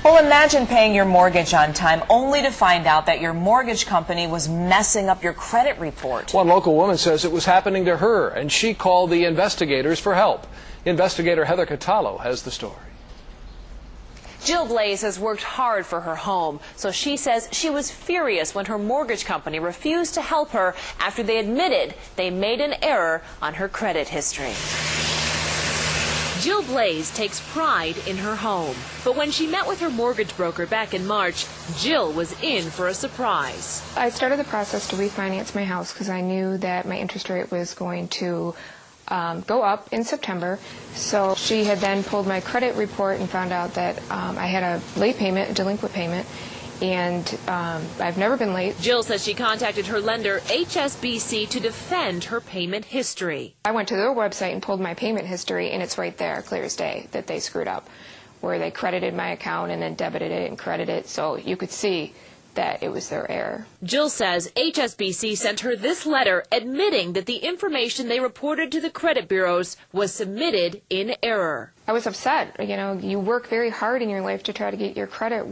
Well, imagine paying your mortgage on time only to find out that your mortgage company was messing up your credit report. One local woman says it was happening to her, and she called the investigators for help. Investigator Heather Catallo has the story. Jill Blaze has worked hard for her home, so she says she was furious when her mortgage company refused to help her after they admitted they made an error on her credit history. Jill Blaze takes pride in her home, but when she met with her mortgage broker back in March, Jill was in for a surprise. I started the process to refinance my house because I knew that my interest rate was going to go up in September. So she had then pulled my credit report and found out that I had a late payment, a delinquent payment, and I've never been late. Jill says she contacted her lender, HSBC, to defend her payment history. I went to their website and pulled my payment history, and it's right there, clear as day, that they screwed up, where they credited my account and then debited it and credited it, so you could see that it was their error. Jill says HSBC sent her this letter admitting that the information they reported to the credit bureaus was submitted in error. I was upset. You know, you work very hard in your life to try to get your credit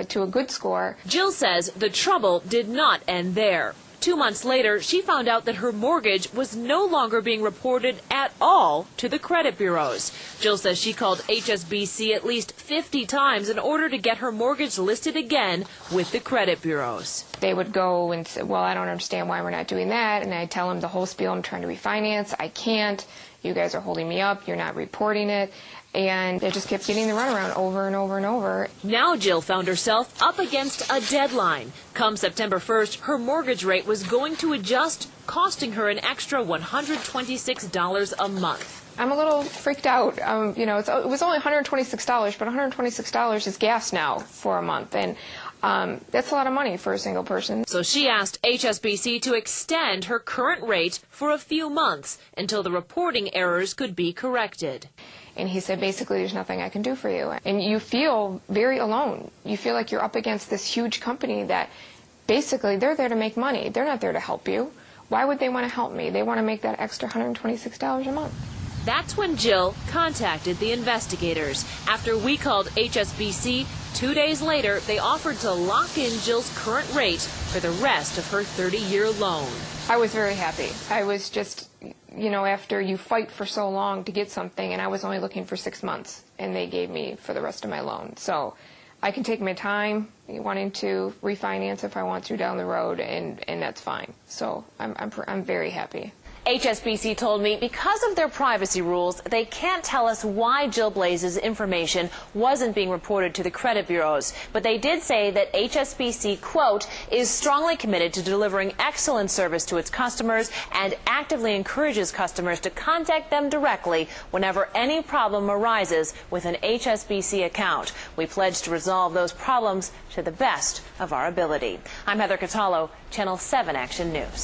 to a good score. Jill says the trouble did not end there. 2 months later, she found out that her mortgage was no longer being reported at all to the credit bureaus. Jill says she called HSBC at least 50 times in order to get her mortgage listed again with the credit bureaus. They would go and say, well, I don't understand why we're not doing that. And I tell them the whole spiel, I'm trying to refinance. I can't. You guys are holding me up. You're not reporting it. And they just kept getting the runaround over and over and over. Now Jill found herself up against a deadline. Come September 1st, her mortgage rate was going to adjust, costing her an extra $126 a month. I'm a little freaked out. You know, it was only $126, but $126 is gas now for a month. And that's a lot of money for a single person. So she asked HSBC to extend her current rate for a few months until the reporting errors could be corrected. And he said, basically, there's nothing I can do for you. And you feel very alone. You feel like you're up against this huge company that basically they're there to make money. They're not there to help you. Why would they want to help me? They want to make that extra $126 a month. That's when Jill contacted the investigators. After we called HSBC, 2 days later, they offered to lock in Jill's current rate for the rest of her 30-year loan. I was very happy. I was just, you know, after you fight for so long to get something, and I was only looking for 6 months, and they gave me for the rest of my loan. So I can take my time wanting to refinance if I want to down the road, and that's fine. So I'm very happy. HSBC told me because of their privacy rules, they can't tell us why Jill Blaze's information wasn't being reported to the credit bureaus. But they did say that HSBC, quote, is strongly committed to delivering excellent service to its customers and actively encourages customers to contact them directly whenever any problem arises with an HSBC account. We pledge to resolve those problems to the best of our ability. I'm Heather Catallo, Channel 7 Action News.